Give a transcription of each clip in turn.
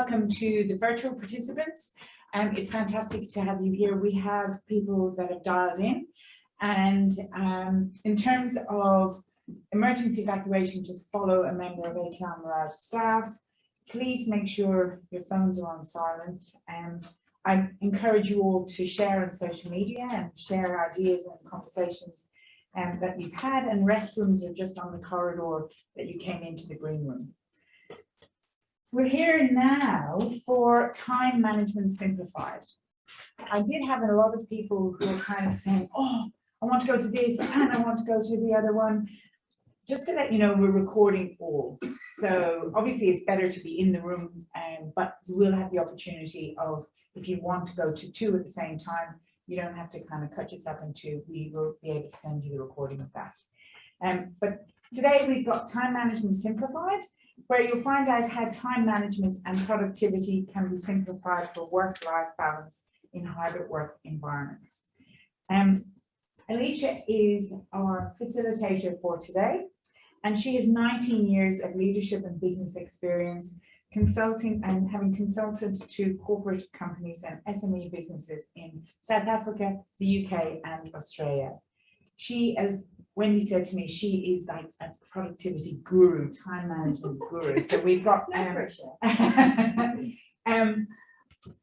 Welcome to the virtual participants. It's fantastic to have you here. We have people that have dialed in, and in terms of emergency evacuation, just follow a member of ATI-Mirage staff. Please make sure your phones are on silent. I encourage you all to share on social media and share ideas and conversations that you've had, and restrooms are just on the corridor that you came into the green room. We're here now for time management simplified. I did have a lot of people who were kind of saying, oh, I want to go to this and I want to go to the other one. Just to let you know, we're recording all. So obviously it's better to be in the room, but you will have the opportunity of, if you want to go to two at the same time, you don't have to kind of cut yourself in two. We will be able to send you the recording of that. But today we've got time management simplified, where you'll find out how time management and productivity can be simplified for work-life balance in hybrid work environments. Alicia is our facilitator for today, and she has 19 years of leadership and business experience consulting and having consulted to corporate companies and SME businesses in South Africa, the UK and Australia. She, as Wendy said to me, she is like a productivity guru, time management guru. So we've got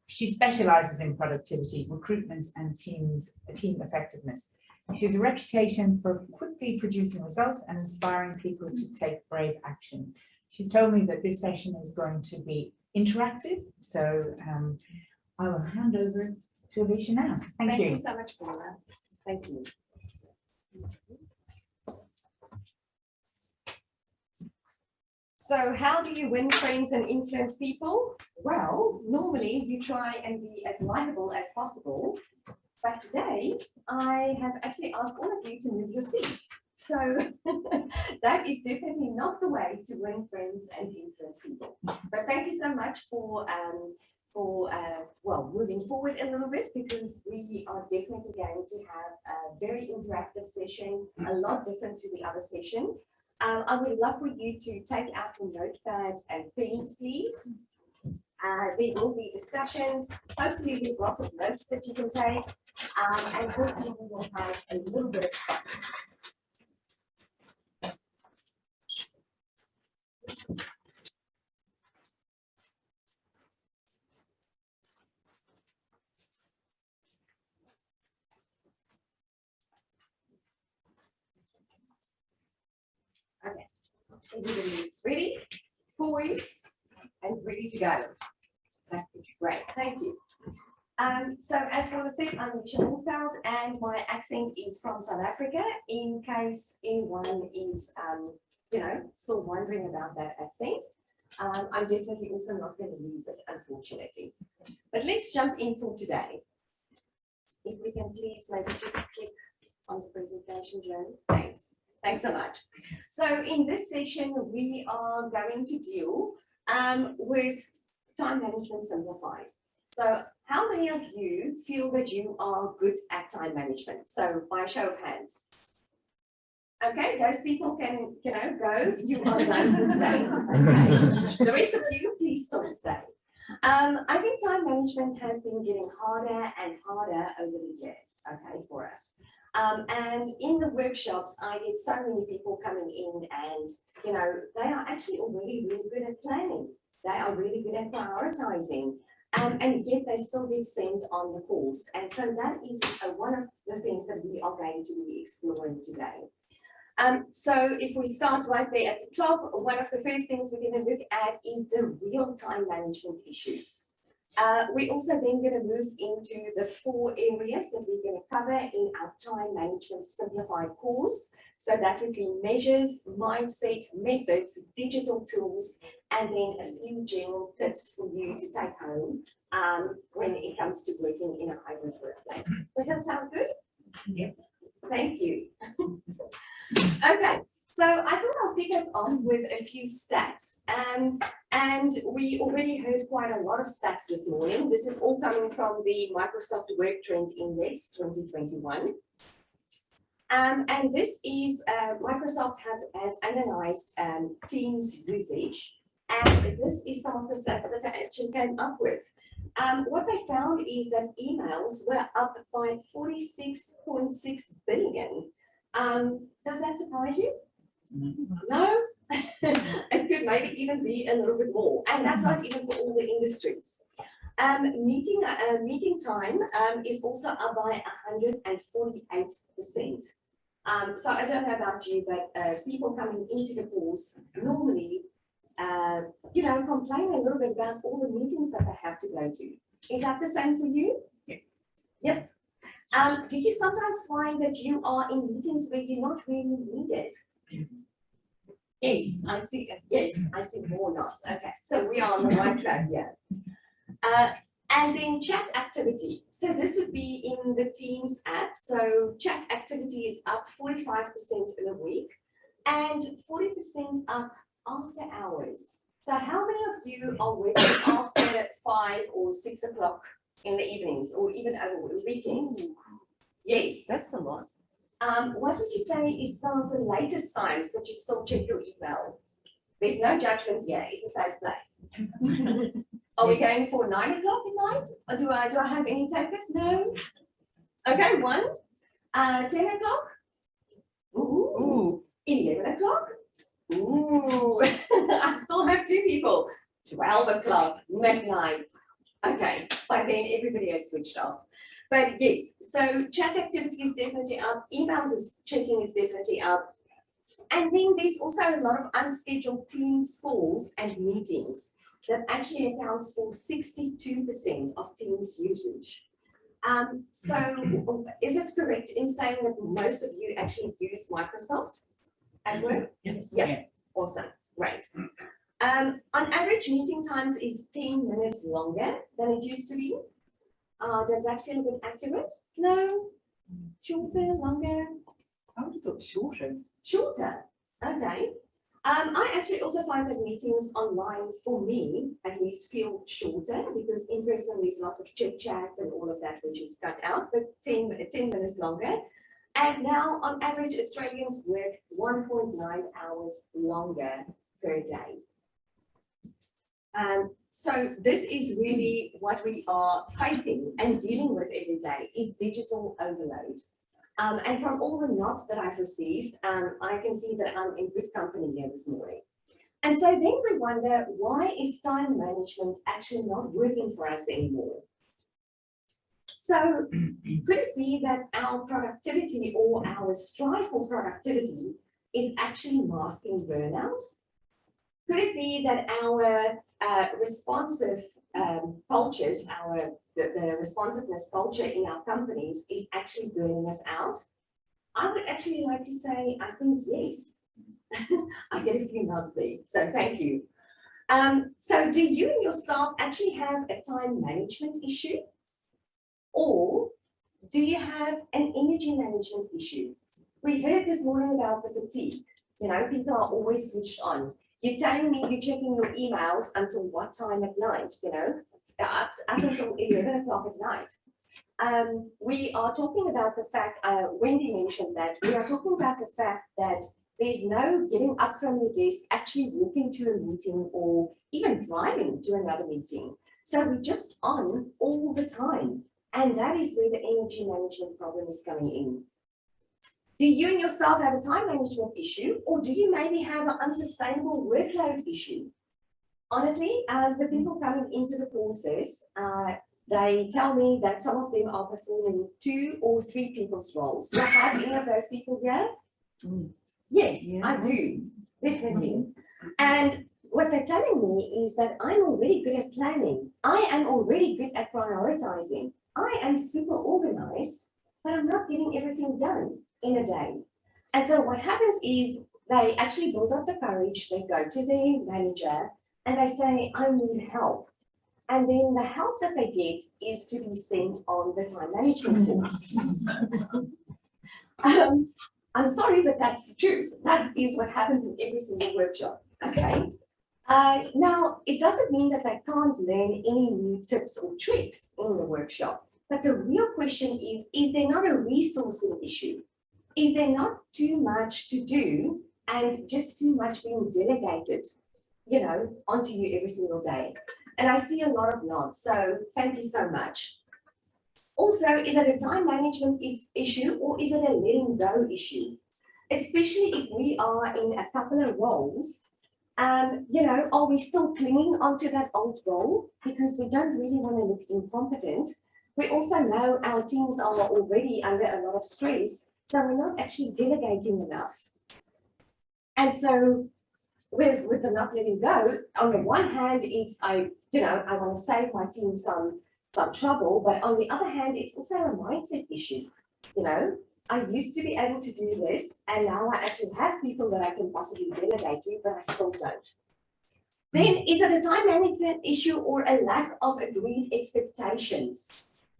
she specializes in productivity, recruitment and team effectiveness. She has a reputation for quickly producing results and inspiring people to take brave action. She's told me that this session is going to be interactive, so I will hand over to Alicia now. Thank you. Thank you so much, Paula. Thank you. So how do you win friends and influence people? Well, normally you try and be as likable as possible. But today, I have actually asked all of you to move your seats. So that is definitely not the way to win friends and influence people. But thank you so much for moving forward a little bit, because we are definitely going to have a very interactive session, a lot different to the other session. I would love for you to take out your notepads and pens, please. There will be discussions. Hopefully there's lots of notes that you can take, and hopefully we will have a little bit of fun. Okay, everybody is ready, poised, and ready to go. That is great, thank you. So as Paula said, I'm Alicia Lindfeld, and my accent is from South Africa, in case anyone is, still wondering about that accent. I'm definitely also not going to lose it, unfortunately. But let's jump in for today. If we can please maybe just click on the presentation, Joan. Thanks. Thanks so much. So in this session, we are going to deal with time management simplified. So how many of you feel that you are good at time management? So by a show of hands. Okay, those people can, go. You are done for today. The rest of you, please still stay. I think time management has been getting harder and harder over the years, okay, for us. And in the workshops, I get so many people coming in, and, they are actually already really good at planning. They are really good at prioritizing. And yet they still get sent on the course. And so that is one of the things that we are going to be exploring today. So if we start right there at the top, one of the first things we're going to look at is the real-time management issues. We're also then going to move into the 4 areas that we're going to cover in our time management simplified course. So that would be measures, mindset, methods, digital tools, and then a few general tips for you to take home when it comes to working in a hybrid workplace. Does that sound good? Yep. Thank you. Okay. So I thought I'll pick us off with a few stats, and we already heard quite a lot of stats this morning. This is all coming from the Microsoft Work Trend Index 2021. And this is Microsoft has analyzed Teams usage And this is some of the stats that I actually came up with. What they found is that emails were up by 46.6 billion. Does that surprise you? No? It could maybe even be a little bit more. And that's not even for all the industries. Meeting time is also up by 148%. So I don't know about you, but people coming into the course normally, complain a little bit about all the meetings that they have to go to. Is that the same for you? Yeah. Yep. Do you sometimes find that you are in meetings where you're not really needed? Yes, I see. Yes, I see more nods. Okay, so we are on the right track here. And then chat activity. So this would be in the Teams app. So chat activity is up 45% in a week and 40% up after hours. So how many of you are working after 5 or 6 o'clock in the evenings or even over weekends? Yes. That's a lot. What would you say is some of the latest times that you still check your email? There's no judgment here. It's a safe place. Are we going for 9 o'clock at night? Or do I have any takers? No. Okay, 1. 10 o'clock? Ooh. 11 o'clock? Ooh. I still have 2 people. 12 o'clock, midnight. Okay, by then everybody has switched off. But yes, so chat activity is definitely up. Emails checking is definitely up. And then there's also a lot of unscheduled team calls and meetings that actually accounts for 62% of Teams usage. So is it correct in saying that most of you actually use Microsoft at work? Yes. Yeah. Awesome. Great. On average, meeting times is 10 minutes longer than it used to be. Does that feel a bit accurate? No? Shorter, longer? I would have thought shorter. Shorter. Okay. I actually also find that meetings online, for me, at least feel shorter because in person there's lots of chit chat and all of that which is cut out, but 10 minutes longer. And now on average, Australians work 1.9 hours longer per day. So this is really what we are facing and dealing with every day is digital overload. And from all the nods that I've received, I can see that I'm in good company here this morning. And so then we wonder, why is time management actually not working for us anymore? So could it be that our productivity or our strive for productivity is actually masking burnout? Could it be that our responsive cultures, the responsiveness culture in our companies is actually burning us out? I would actually like to say, I think yes. I get a few nods there, so thank you. So do you and your staff actually have a time management issue? Or do you have an energy management issue? We heard this morning about the fatigue. People are always switched on. You're telling me you're checking your emails until what time at night, up until 11 o'clock at night. We are talking about the fact, Wendy mentioned that, we are talking about the fact that there's no getting up from your desk, actually walking to a meeting or even driving to another meeting. So we're just on all the time. And that is where the energy management problem is coming in. Do you and yourself have a time management issue, or do you maybe have an unsustainable workload issue? Honestly, the people coming into the courses, they tell me that some of them are performing 2 or 3 people's roles. Do I have any of those people here? Yes, yeah. I do, definitely. And what they're telling me is that I'm already good at planning. I am already good at prioritizing. I am super organized, but I'm not getting everything done in a day. And so what happens is they actually build up the courage, they go to their manager and they say, I need help. And then the help that they get is to be sent on the time management course. I'm sorry, but that's the truth. That is what happens in every single workshop, okay? Now, it doesn't mean that they can't learn any new tips or tricks in the workshop. But the real question is there not a resourcing issue? Is there not too much to do and just too much being delegated? you know, onto you every single day. And I see a lot of nods, so thank you so much. Also, is it a time management issue or is it a letting go issue? Especially if we are in a couple of roles, you know, are we still clinging onto that old role because we don't really want to look incompetent? We also know our teams are already under a lot of stress, so we're not actually delegating enough. And so with the not letting go, on the one hand, it's I want to save my team some trouble, but on the other hand, it's also a mindset issue. You know, I used to be able to do this, and now I actually have people that I can possibly delegate to, but I still don't. Then, is it a time management issue or a lack of agreed expectations?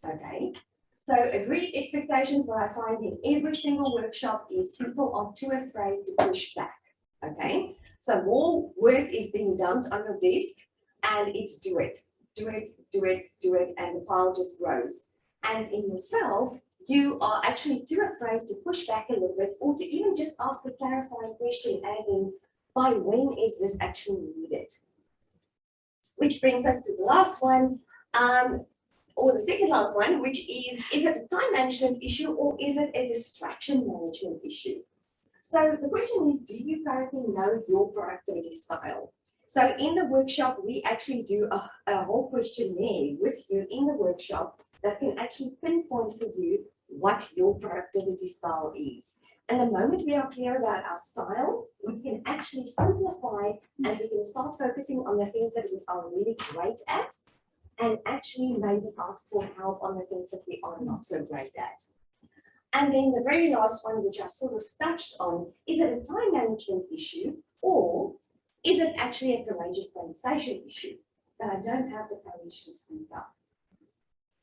Okay, so agreed expectations, what I find in every single workshop is people are too afraid to push back. Okay, so more work is being dumped on your desk, and it's do it, and the pile just grows. And in yourself, you are actually too afraid to push back a little bit, or to even just ask a clarifying question, as in, by when is this actually needed? Which brings us to the last one, or the second last one, which is it a time management issue or is it a distraction management issue? So the question is, do you currently know your productivity style? So in the workshop, we actually do a whole questionnaire with you in the workshop that can actually pinpoint for you what your productivity style is. And the moment we are clear about our style, we can actually simplify and we can start focusing on the things that we are really great at, and actually maybe ask for help on the things that we are not so great at. And then the very last one, which I've sort of touched on, is it a time management issue or is it actually a courageous conversation issue that I don't have the courage to speak up?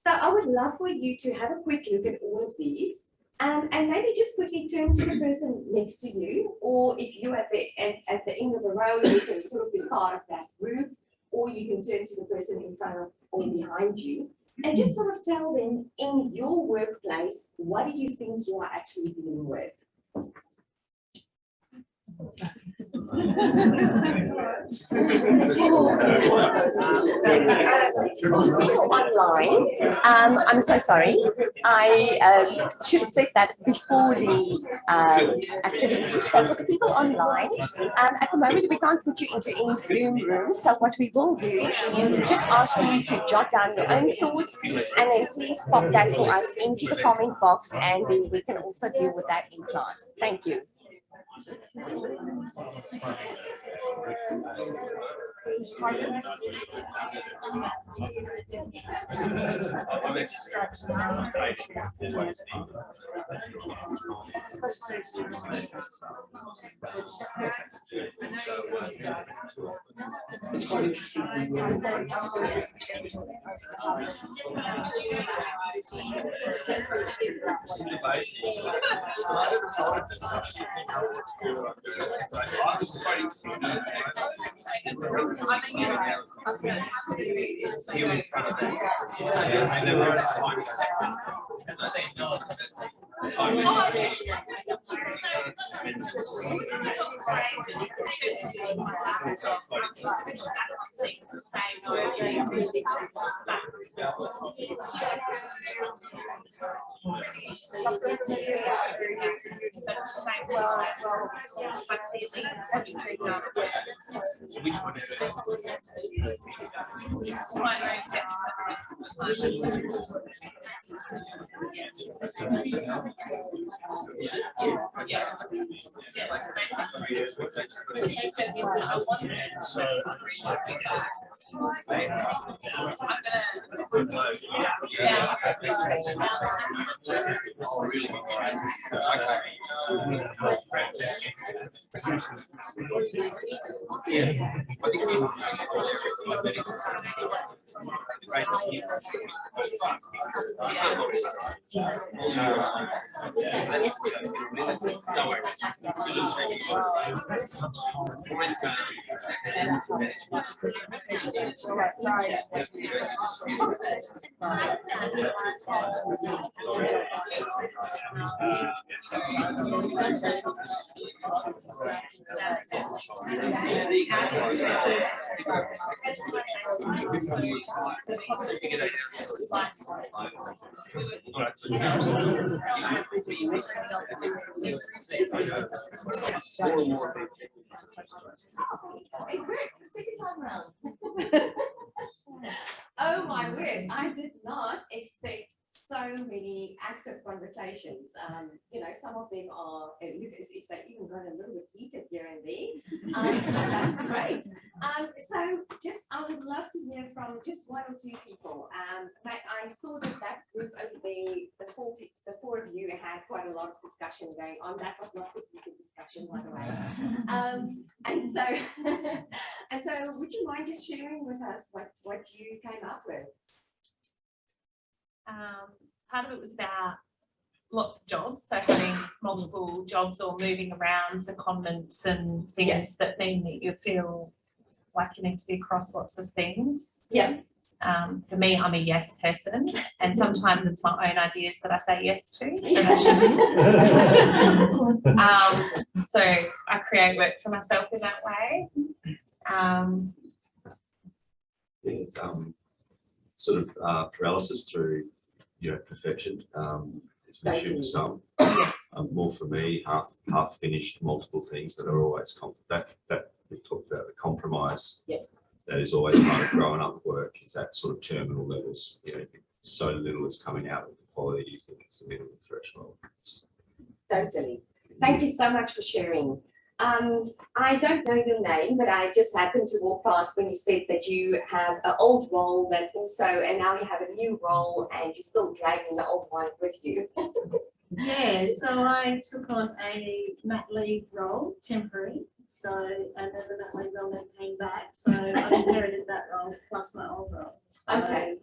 So I would love for you to have a quick look at all of these and maybe just quickly turn to the person next to you, or if you're at the end of the row, you can sort of be part of that group, or you can turn to the person in front of or behind you and just sort of tell them, in your workplace, what do you think you are actually dealing with? For people online, I'm so sorry. I should have said that before the activity. So for the people online, at the moment we can't put you into any Zoom room. So what we will do is just ask you to jot down your own thoughts and then please pop that for us into the comment box, and then we can also deal with that in class. Thank you. It worked the second time round. Oh my word, I did not expect so many active conversations. You know, some of them are, look as if they even got a little bit heated here and there. That's great. So just, I would love to hear from just one or two people. But I saw that group over there, the four of you had quite a lot of discussion going on. That was not the heated discussion, by the way. And so would you mind just sharing with us what you came up with? Part of it was about lots of jobs, so having multiple jobs or moving around secondments and things that mean that you feel like you need to be across lots of things. Yeah. For me, I'm a yes person, and sometimes it's my own ideas that I say yes to. So I create work for myself in that way. Sort of paralysis through, perfection. It's an issue for some. More for me, half finished multiple things that are always that we talked about the compromise. That is always part of growing up work. Is that sort of terminal levels? So little is coming out of the quality. You think it's a minimum threshold. Totally. Thank you so much for sharing. I don't know your name, but I just happened to walk past when you said that you have an old role that also, and now you have a new role and you're still dragging the old one with you. Yeah, so I took on a mat leave role, temporary. So, and then the mat leave role then came back. So I inherited that role plus my old role. So, Okay.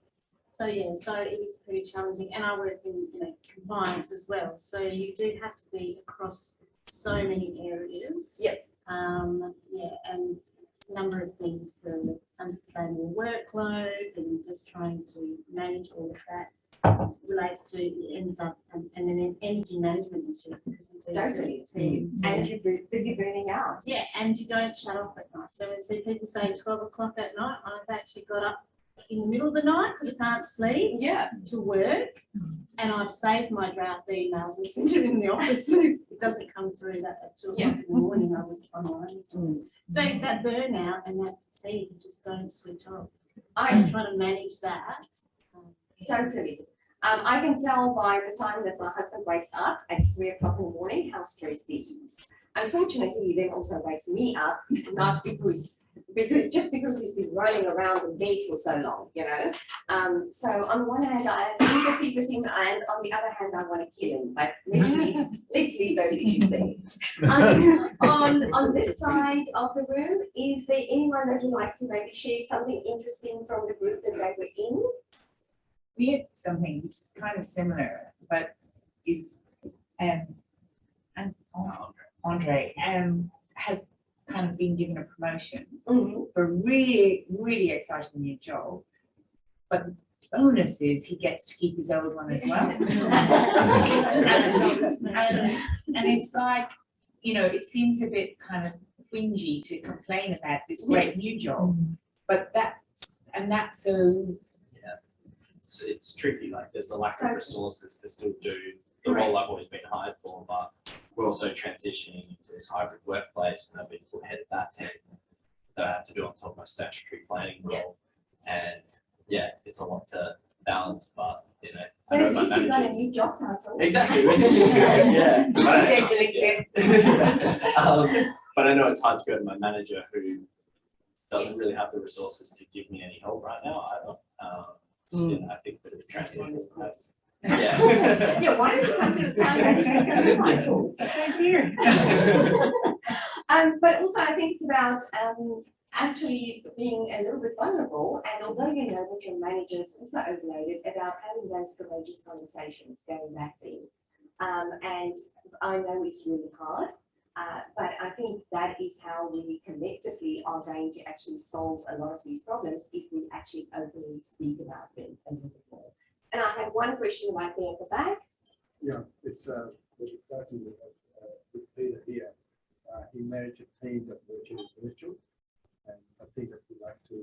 So yeah, so it was pretty challenging, and I work in compliance as well. So you do have to be across so many areas. Yep. Yeah, and a number of things, the unsustainable workload and just trying to manage all of that relates to, it ends up and an energy management issue because you do Totally. team. And you're busy burning out. Yeah, and you don't shut off at night. So when people say 12 o'clock at night, I've actually got up in the middle of the night because I can't sleep to work, and I've saved my draft emails and sent it in the office so it doesn't come through that at 2 o'clock in the morning. I was online. So that burnout and that fatigue, you just don't switch off. I'm trying to manage that. Totally. I can tell by the time that my husband wakes up at 3 o'clock in the morning how stressed he is. Unfortunately, he then also wakes me up, not because he's been running around in bed for so long, So on one hand, I have empathy with him, and on the other hand, I want to kill him. But let's leave those issues there. On this side of the room, is there anyone that would like to maybe share something interesting from the group that they were in? We had something which is kind of similar, but is Andre has kind of been given a promotion for really, really exciting new job, but the bonus is he gets to keep his old one as well. and it's like, it seems a bit kind of whingy to complain about this great new job, but that's so. It's tricky, like there's a lack of resources to still do the role I've always been hired for, but we're also transitioning into this hybrid workplace, and I've been put ahead of that team that I have to do on top of my statutory planning role. And it's a lot to balance, but I know my you got a managers. new job title. Exactly, which is good, but I know it's hard to go to my manager who doesn't really have the resources to give me any help right now either. I think that it's transition is nice. Yeah, why don't you come to the town manager? That's here. But also I think it's about actually being a little bit vulnerable, and although you know that your manager is also overloaded, about having those courageous conversations going back there. And I know it's really hard. But I think that is how we collectively are going to actually solve a lot of these problems if we actually openly speak about them a little bit more. And I have one question right there at the back. Yeah, it's starting with Peter here. He managed a team that virtually virtual, and I think that we like to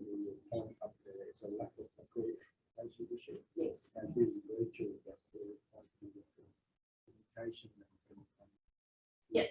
point up there is a lack of communication issue. Yes. And this virtual that we want to communication and Yeah.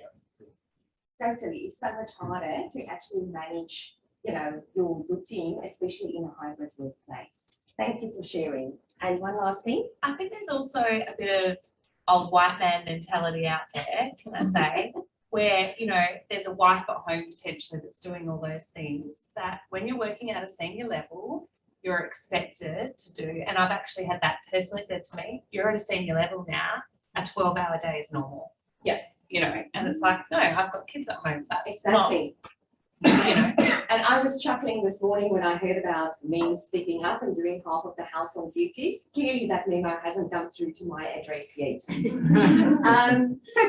Totally, it's so much harder to actually manage, you know, your team, especially in a hybrid workplace. Thank you for sharing. And one last thing. I think there's also a bit of white man mentality out there, can I say, where, you know, there's a wife at home potentially that's doing all those things that when you're working at a senior level, you're expected to do. And I've actually had that personally said to me, you're at a senior level now, a 12-hour day is normal. Yeah. You know, and it's like, no, I've got kids at home. That's Exactly. not, you know. And I was chuckling this morning when I heard about men stepping up and doing half of the household duties. Clearly that memo hasn't come through to my address yet. So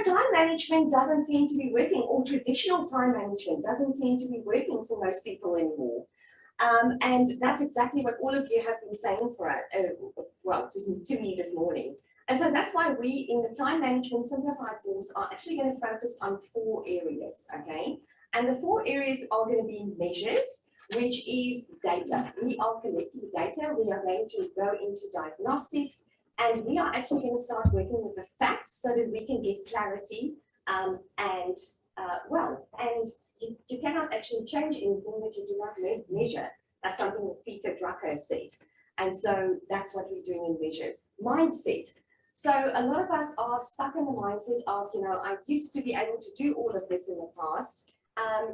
time management doesn't seem to be working, or traditional time management doesn't seem to be working for most people anymore. And that's exactly what all of you have been saying for to me this morning. And so that's why we in the time management simplified course are actually going to focus on 4 areas, okay? And the 4 areas are going to be measures, which is data. We are collecting data. We are going to go into diagnostics, and we are actually going to start working with the facts so that we can get clarity. And you cannot actually change anything that you do not measure. That's something that Peter Drucker said. And so that's what we're doing in measures. Mindset. So a lot of us are stuck in the mindset of, you know, I used to be able to do all of this in the past.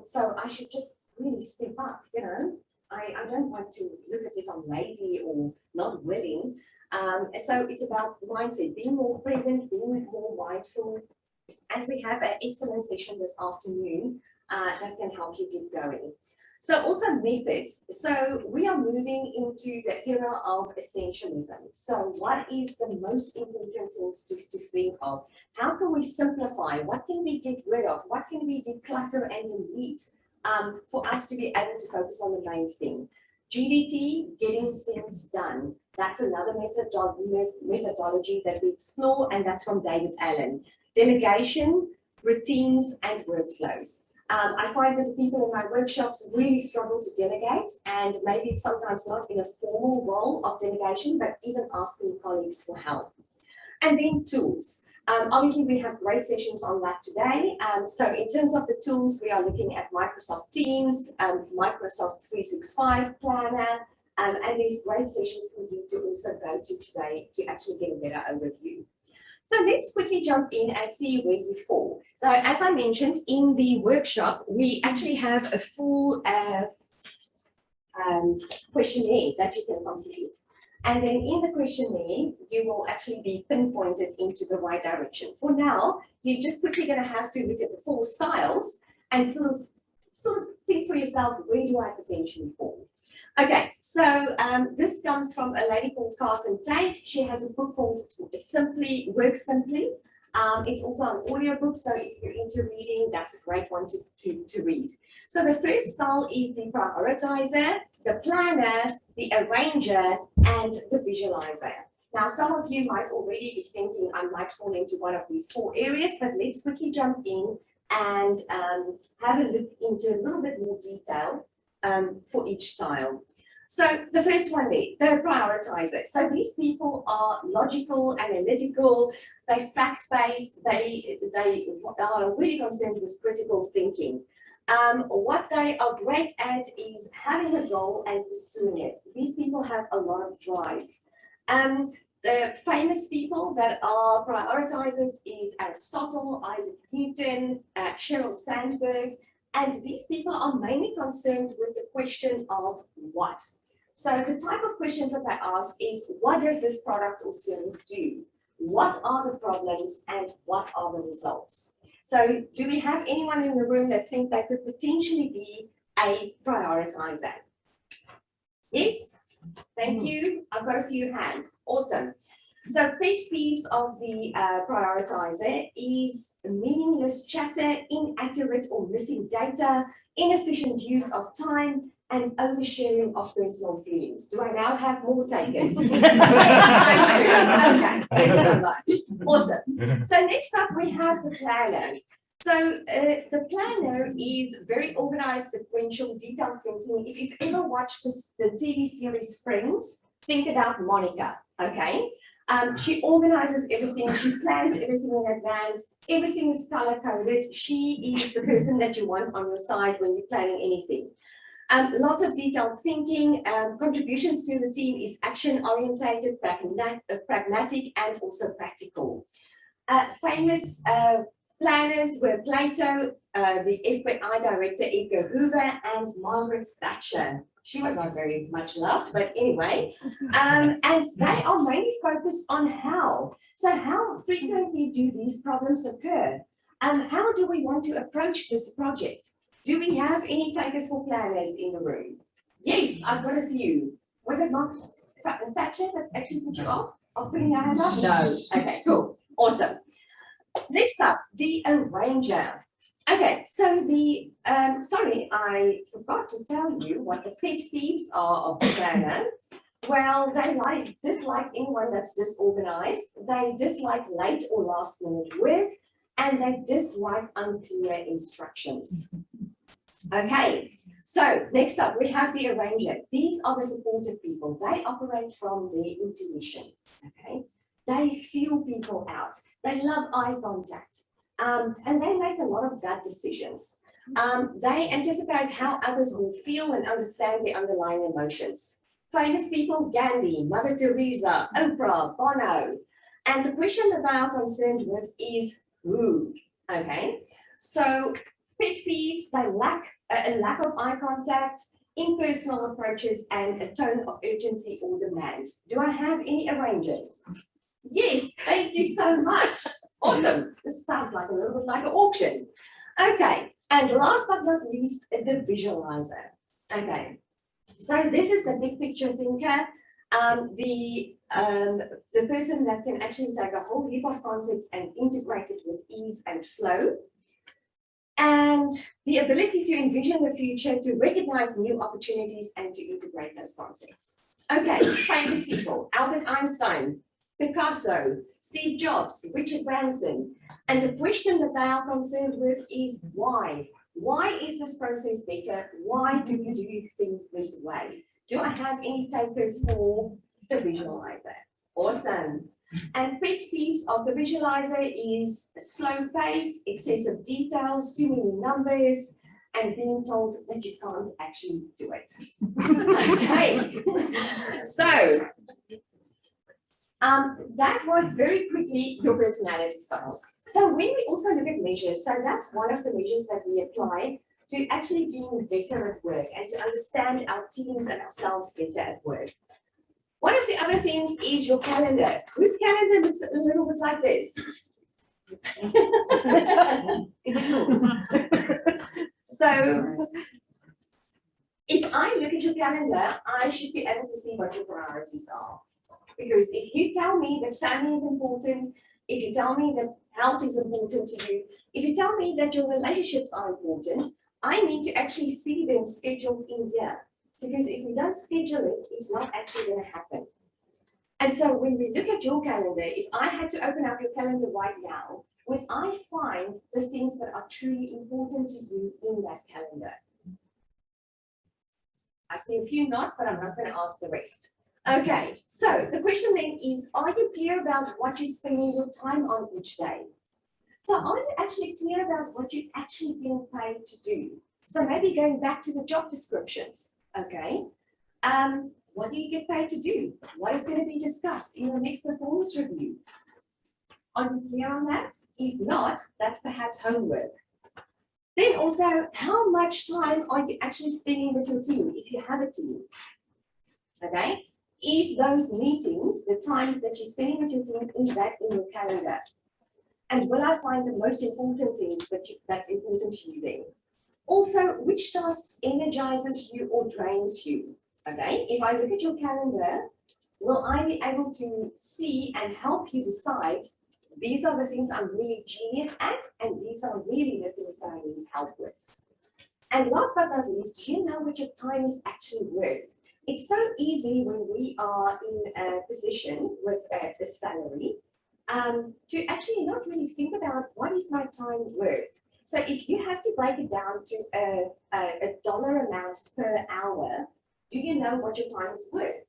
So I should just really step up, you know. I don't want to look as if I'm lazy or not willing. So it's about mindset, being more present, being more mindful. And we have an excellent session this afternoon that can help you get going. So also methods. So we are moving into the era of essentialism. So what is the most important things to think of? How can we simplify? What can we get rid of? What can we declutter and delete for us to be able to focus on the main thing? GDT, getting things done. That's another methodology that we explore, and that's from David Allen. Delegation, routines, and workflows. I find that the people in my workshops really struggle to delegate, and maybe it's sometimes not in a formal role of delegation, but even asking colleagues for help. And then tools. Obviously, we have great sessions on that today. So in terms of the tools, we are looking at Microsoft Teams, Microsoft 365 Planner, and there's great sessions for you to also go to today to actually get a better overview. So let's quickly jump in and see where you fall. So as I mentioned in the workshop, we actually have a full questionnaire that you can complete. And then in the questionnaire, you will actually be pinpointed into the right direction. For now, you're just quickly going to have to look at the 4 styles and sort of think for yourself, where do I potentially fall? Okay, so this comes from a lady called Carson Tate. She has a book called Simply, Work Simply. It's also an audiobook, so if you're into reading, that's a great one to read. So the first style is the prioritizer, the planner, the arranger, and the visualizer. Now, some of you might already be thinking I might fall into one of these 4 areas, but let's quickly jump in and have a look into a little bit more detail for each style. So the first one there, the prioritizer. So these people are logical, analytical, they're fact-based, they are really concerned with critical thinking. What they are great at is having a goal and pursuing it. These people have a lot of drive. The famous people that are prioritizers is Aristotle, Isaac Newton, Sheryl Sandberg, and these people are mainly concerned with the question of what. So the type of questions that they ask is, what does this product or service do? What are the problems and what are the results? So do we have anyone in the room that think they could potentially be a prioritizer? Yes? Thank you. I've got a few hands. Awesome. So pet peeves of the prioritizer is meaningless chatter, inaccurate or missing data, inefficient use of time, and oversharing of personal feelings. Do I now have more takers? Yes, I do. Okay, thanks so much. Awesome. So next up we have the planner. So the planner is very organized, sequential, detailed thinking. If you've ever watched the TV series Friends, think about Monica, okay? She organizes everything, she plans everything in advance, everything is color-coded. She is the person that you want on your side when you're planning anything. Lots of detailed thinking, contributions to the team is action-orientated, pragmatic, and also practical. Famous planners were Plato, the FBI director Edgar Hoover, and Margaret Thatcher. She was not very much loved, but anyway. And they are mainly focused on how. So how frequently do these problems occur? How do we want to approach this project? Do we have any takers for planners in the room? Yes, I've got a few. Was it Margaret Thatcher that actually put you off putting your hand up? No. Okay, cool. Awesome. Next up, the arranger. Okay, so the, sorry, I forgot to tell you what the pet peeves are of the planner. Well, they dislike anyone that's disorganized, they dislike late or last minute work, and they dislike unclear instructions. Okay, so next up, we have the arranger. These are the supportive people. They operate from their intuition, okay? They feel people out. They love eye contact. And they make a lot of gut decisions. They anticipate how others will feel and understand their underlying emotions. Famous people, Gandhi, Mother Teresa, Oprah, Bono. And the question that they are concerned with is who, okay? So pet peeves, they lack a lack of eye contact, impersonal approaches, and a tone of urgency or demand. Do I have any arrangers? Yes, thank you so much. Awesome. This sounds like a little bit like an auction. Okay, and last but not least, the visualizer. Okay, so this is the big picture thinker, the person that can actually take a whole heap of concepts and integrate it with ease and flow. And the ability to envision the future, to recognize new opportunities, and to integrate those concepts. Okay, famous people, Albert Einstein, Picasso, Steve Jobs, Richard Branson. And the question that they are concerned with is why? Why is this process better? Why do we do things this way? Do I have any takers for the visualizer? Awesome. And pet peeves of the visualizer is slow pace, excessive details, too many numbers, and being told that you can't actually do it. Okay. So, that was very quickly your personality styles. So when we also look at measures, so that's one of the measures that we apply to actually being better at work and to understand our teams and ourselves better at work. One of the other things is your calendar. Whose calendar looks a little bit like this? So if I look at your calendar, I should be able to see what your priorities are. Because if you tell me that family is important, if you tell me that health is important to you, if you tell me that your relationships are important, I need to actually see them scheduled in here. Because if we don't schedule it, it's not actually going to happen. And so when we look at your calendar, if I had to open up your calendar right now, would I find the things that are truly important to you in that calendar? I see a few nods, but I'm not going to ask the rest. Okay, so the question then is, are you clear about what you're spending your time on each day? So are you actually clear about what you're actually being paid to do? So maybe going back to the job descriptions, okay? What do you get paid to do? What is going to be discussed in your next performance review? Are you clear on that? If not, that's perhaps homework. Then also, how much time are you actually spending with your team, if you have a team? Okay? Is those meetings, the times that you're spending with your team, is that in your calendar? And will I find the most important things that's important to you then? Also, which tasks energizes you or drains you? Okay, if I look at your calendar, will I be able to see and help you decide these are the things I'm really genius at, and these are really the things that I need help with. And last but not least, do you know what your time is actually worth? It's so easy when we are in a position with a salary to actually not really think about what is my time worth. So if you have to break it down to a dollar amount per hour, do you know what your time is worth?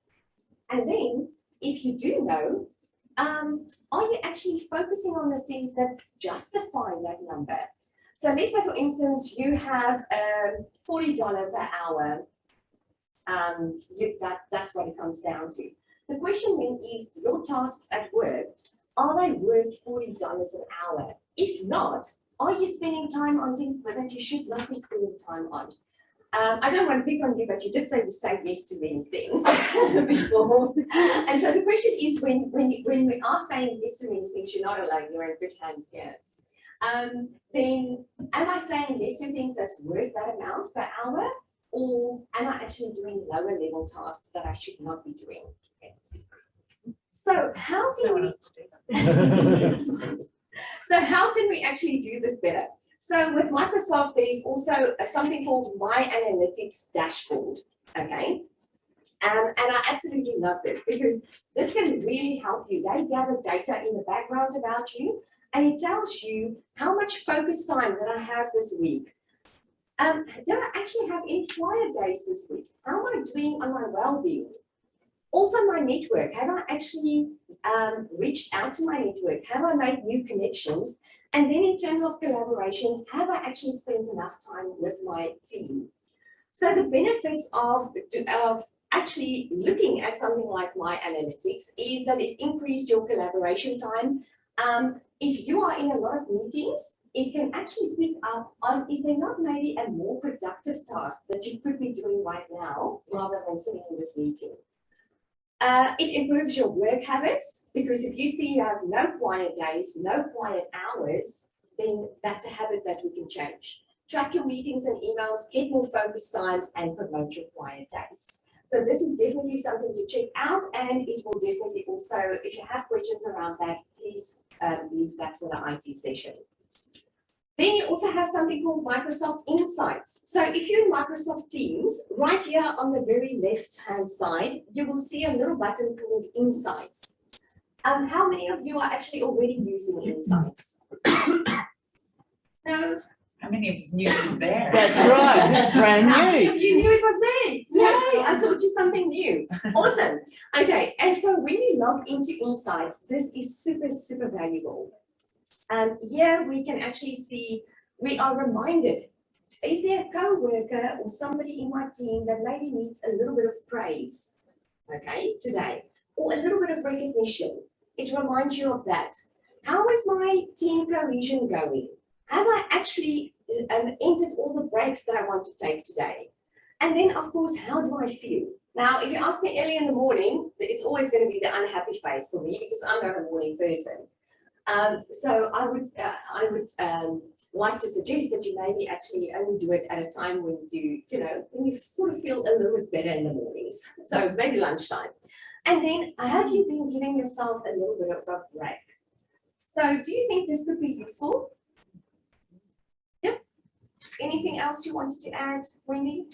And then if you do know, are you actually focusing on the things that justify that number? So let's say, for instance, you have $40 per hour. That's what it comes down to. The question then is, your tasks at work, are they worth $40 an hour? If not, are you spending time on things that you should not be spending time on? I don't want to pick on you, but you did say yes to many things before. And so the question is, when we are saying yes to many things, you're not alone, you're in good hands here. Then am I saying yes to things that's worth that amount per hour? Or am I actually doing lower level tasks that I should not be doing? Yes. So how do So how can we actually do this better? So with Microsoft, there is also something called My Analytics Dashboard, okay? And I absolutely love this because this can really help you. They gather data in the background about you, and it tells you how much focus time that I have this week. Did I actually have any quiet days this week? How am I doing on my well-being? Also my network, have I actually reached out to my network? Have I made new connections? And then in terms of collaboration, have I actually spent enough time with my team? So the benefits of actually looking at something like My Analytics is that it increased your collaboration time. If you are in a lot of meetings, it can actually pick up on, is there not maybe a more productive task that you could be doing right now rather than sitting in this meeting? It improves your work habits, because if you see you have no quiet days, no quiet hours, then that's a habit that we can change. Track your meetings and emails, get more focus time, and promote your quiet days. So this is definitely something to check out, and it will definitely also, if you have questions around that, please leave that for the IT session. Then you also have something called Microsoft Insights. So if you're in Microsoft Teams, right here on the very left-hand side, you will see a little button called Insights. How many of you are actually already using Insights? No? How many of us knew it was there? That's right, it's brand How many new. of you knew it was there? Yay, I taught you something new. Awesome. Okay, and so when you log into Insights, this is super, super valuable. Here we can actually see, we are reminded, is there a co-worker or somebody in my team that maybe needs a little bit of praise, okay, today, or a little bit of recognition? It reminds you of that. How is my team cohesion going? Have I actually entered all the breaks that I want to take today? And then, of course, how do I feel? Now, if you ask me early in the morning, it's always going to be the unhappy face for me because I'm not a morning person. So I would like to suggest that you maybe actually only do it at a time when when you sort of feel a little bit better in the mornings. So maybe lunchtime. And then have you been giving yourself a little bit of a break? So do you think this could be useful? Yep. Anything else you wanted to add, Wendy?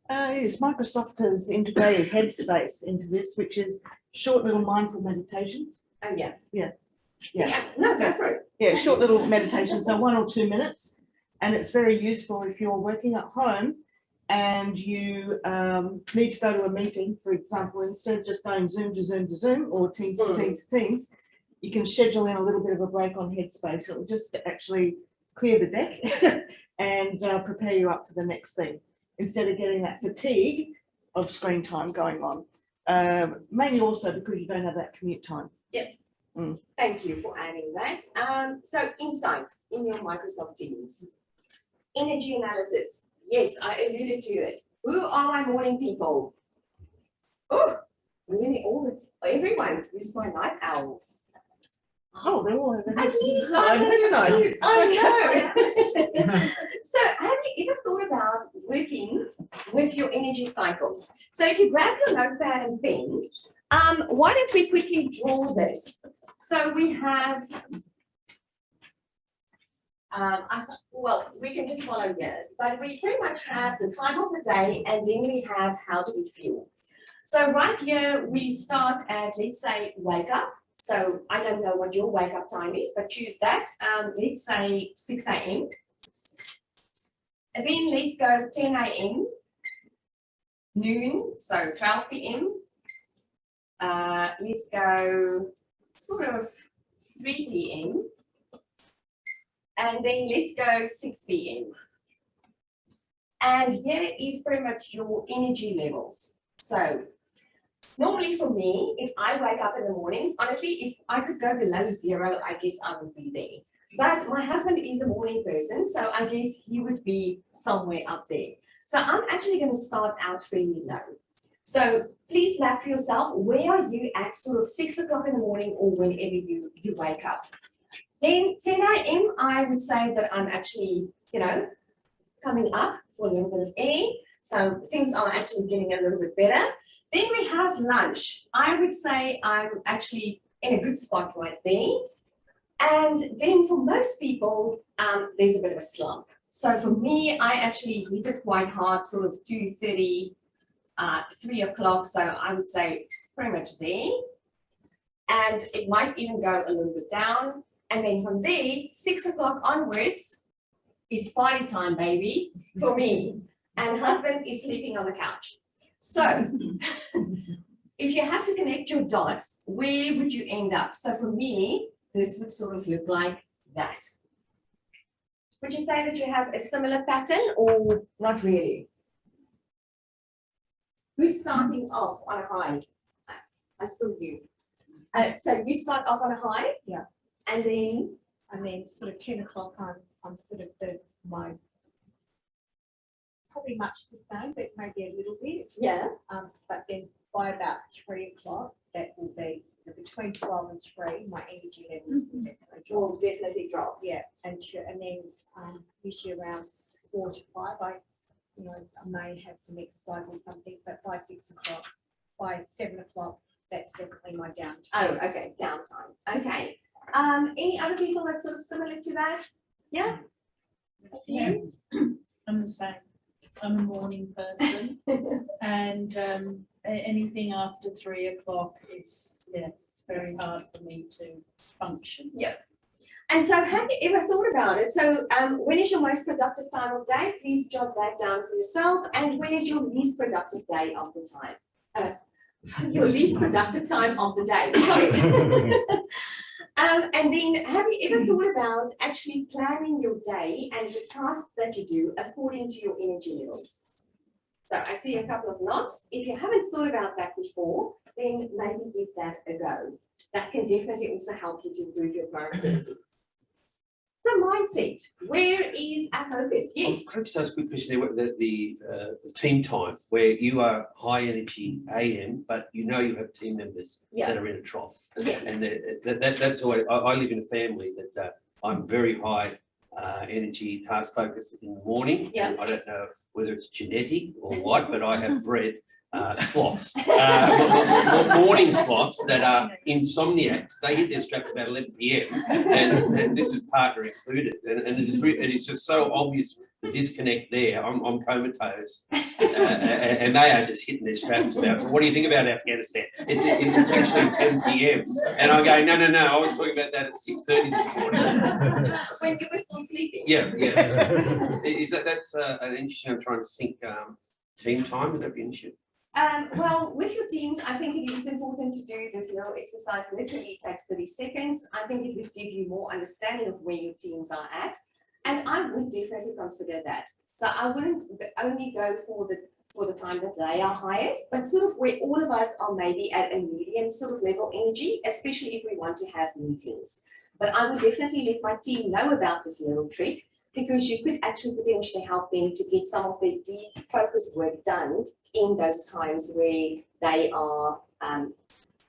Yes, Microsoft has integrated Headspace into this, which is short little mindful meditations. Oh, yeah. Yeah. No, go for it. Yeah, short little meditations, so 1 or 2 minutes, and it's very useful if you're working at home and you need to go to a meeting, for example. Instead of just going Zoom to Zoom to Zoom or Teams to Teams to Teams, you can schedule in a little bit of a break on Headspace. It will just actually clear the deck and prepare you up for the next thing, instead of getting that fatigue of screen time going on. Mainly also because you don't have that commute time. Yep. Thank you for adding that. So insights in your Microsoft Teams. Energy analysis. Yes, I alluded to it. Who are my morning people? Oh, nearly everyone is my night owls. Oh, they're all over At least I know. So have you ever thought about working with your energy cycles? So if you grab your notepad and pen, Why don't we quickly draw this? So we have, well, we can just follow here, but we pretty much have the time of the day and then we have how do we feel. So right here, we start at, let's say, wake up. So I don't know what your wake up time is, but choose that. Let's say 6 a.m. And then let's go 10 a.m. noon, so 12 p.m. Let's go sort of 3 p.m. and then let's go 6 p.m. And here is pretty much your energy levels. So normally for me, if I wake up in the mornings, honestly, if I could go below 0, I guess I would be there. But my husband is a morning person, so I guess he would be somewhere up there. So I'm actually going to start out fairly low. So please map for yourself, where are you at sort of 6 o'clock in the morning or whenever you wake up. Then 10 a.m. I would say that I'm actually, coming up for a little bit of air. So things are actually getting a little bit better. Then we have lunch. I would say I'm actually in a good spot right there. And then for most people, there's a bit of a slump. So for me, I actually hit it quite hard, sort of 2:30, 3 o'clock. So I would say pretty much there. And it might even go a little bit down. And then from there, 6 o'clock onwards, it's party time, baby, for me. And husband is sleeping on the couch. So if you have to connect your dots, where would you end up? So for me, this would sort of look like that. Would you say that you have a similar pattern or not really? Who's starting off on a high? I saw you. So you start off on a high? Yeah. And then sort of 10 o'clock, I'm sort of my probably much the same, but maybe a little bit. yeah. But then by about 3 o'clock, that will be between 12 and 3, my energy levels will definitely drop. Will definitely drop. Yeah, and then usually around 4 to 5, I may have some exercise or something, but by 6 o'clock, by 7 o'clock, that's definitely my downtime. Oh, okay, downtime. Okay. Any other people that's sort of similar to that? Yeah. A few? I'm the same. I'm a morning person, and anything after 3 o'clock is, it's very hard for me to function. Yeah. And so have you ever thought about it? So when is your most productive time of day? Please jot that down for yourself. And when is your least productive day of the time? Your least productive time of the day. Sorry. And then have you ever thought about actually planning your day and the tasks that you do according to your energy levels? So I see a couple of nods. If you haven't thought about that before, then maybe give that a go. That can definitely also help you to improve your productivity. So mindset, where is our focus? Yes. Can I just ask a quick question there? The team time, where you are high energy AM, but you have team members that are in a trough. Yes. And that's why I live in a family that I'm very high energy task focused in the morning. Yeah. I don't know whether it's genetic or what, but I have bred sloths, morning sloths that are insomniacs. They hit their straps about 11 p.m. and this is partner included. And it is just so obvious the disconnect there. I'm comatose, and they are just hitting their straps about. So what do you think about Afghanistan? It's actually 10 p.m. And I'm going, no. I was talking about that at 6:30 this morning. When you were still sleeping. Yeah. Is that's an interesting? I'm trying to sync team time. Would that be an issue? Well, with your teams, I think it is important to do this little exercise. Literally, it takes 30 seconds. I think it would give you more understanding of where your teams are at. And I would definitely consider that. So I wouldn't only go for the time that they are highest, but sort of where all of us are maybe at a medium sort of level energy, especially if we want to have meetings. But I would definitely let my team know about this little trick, because you could actually potentially help them to get some of their deep focused work done in those times where they are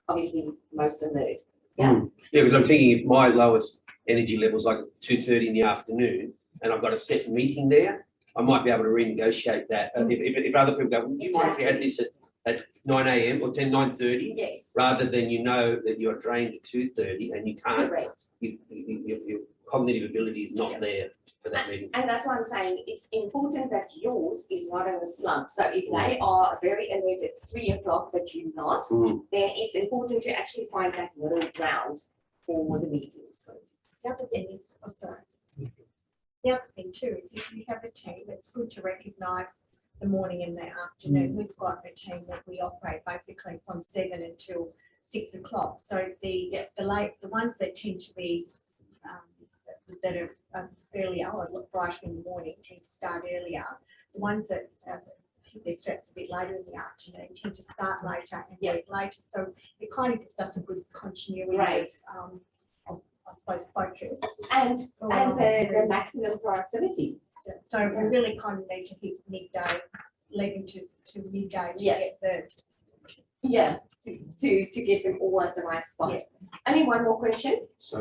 obviously most alert. Yeah. Yeah, because I'm thinking if my lowest energy level is like 2:30 in the afternoon and I've got a set meeting there, I might be able to renegotiate that. If other people go, would you mind if you had this at at 9 a.m. or 9:30, Yes, rather than you know that you're trained at 2:30 and you can't, correct. your cognitive ability is not there for that meeting. And that's why I'm saying it's important that yours is not in the slump. So if they are very alert at 3 o'clock, but you're not, Mm. then it's important to actually find that middle ground for the meetings. The other thing is, oh, sorry. The other thing too is if you have a team, it's good to recognise the morning and the afternoon. We've got a team that we operate basically from 7 until 6 o'clock. So the ones that tend to be that are earlier or look brighter in the morning tend to start earlier. The ones that their straps a bit later in the afternoon tend to start later and work later. So it kind of gives us a good continuity Right. of, I suppose, focus. And for the maximum productivity. So we really kind of need to hit midday, 11 to midday to Yeah. get the. To get them all at the right spot. Only one more question. So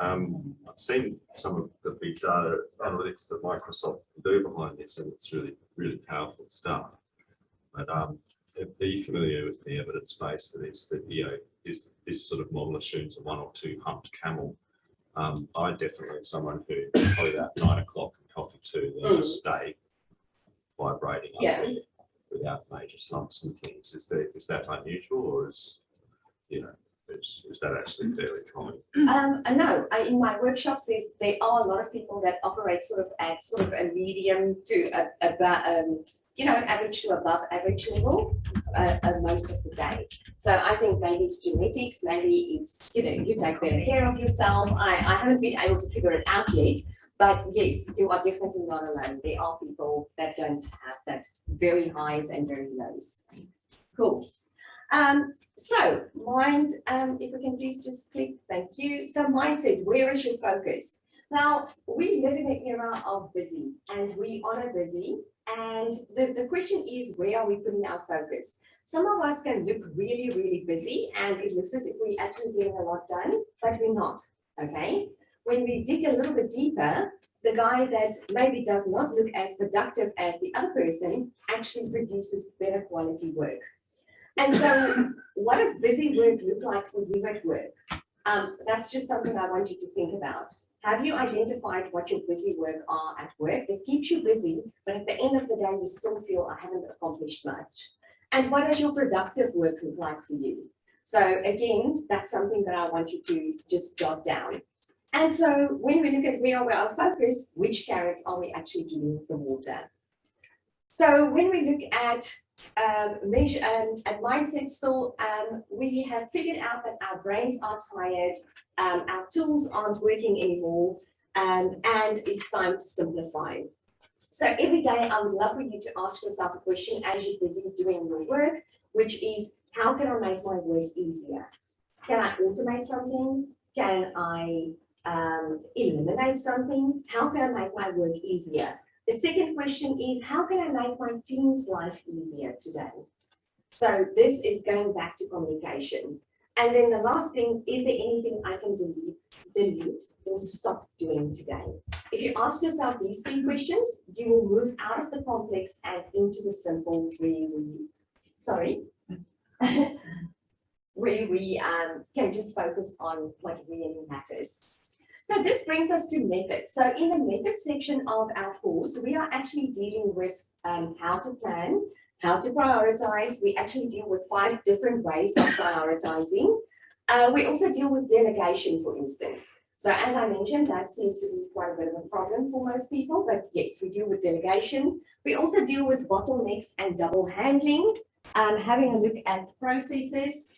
I've seen some of the big data analytics that Microsoft do behind this, and it's really, really powerful stuff. But are you familiar with the evidence base for this? That this sort of model assumes a 1 or 2 humped camel. I definitely am someone who probably about 9 o'clock and coffee too, then just stay vibrating up there without major slumps and things. Is that unusual, or is that actually fairly common? No, in my workshops, there are a lot of people that operate at a medium to average to above average level most of the day. So I think maybe it's genetics, maybe it's you take better care of yourself. I haven't been able to figure it out yet. But yes, you are definitely not alone. There are people that don't have that very highs and very lows. Cool. So mind, if we can please just click, thank you. So mindset, where is your focus? Now, we live in an era of busy and we honor busy. And the question is, where are we putting our focus? Some of us can look really, really busy and it looks as if we're actually getting a lot done, but we're not, okay? When we dig a little bit deeper, the guy that maybe does not look as productive as the other person actually produces better quality work. And so what does busy work look like for you at work? That's just something I want you to think about. Have you identified what your busy work are at work that keeps you busy, but at the end of the day, you still feel I haven't accomplished much? And what does your productive work look like for you? So again, that's something that I want you to just jot down. And so when we look at where are our focus, which carrots are we actually giving the water? So when we look at measure at mindset still, we have figured out that our brains are tired, our tools aren't working anymore, and it's time to simplify. So every day I would love for you to ask yourself a question as you're busy doing your work, which is, how can I make my work easier? Can I automate something? Can I eliminate something? How can I make my work easier? The second question is, how can I make my team's life easier today? So this is going back to communication. And then the last thing, is there anything I can delete or stop doing today? If you ask yourself these 3 questions, you will move out of the complex and into the simple where we can just focus on what really matters. So this brings us to methods. So in the method section of our course, we are actually dealing with how to plan, how to prioritize. We actually deal with 5 different ways of prioritizing. We also deal with delegation, for instance. So as I mentioned, that seems to be quite a bit of a problem for most people, but yes, we deal with delegation. We also deal with bottlenecks and double handling, having a look at processes,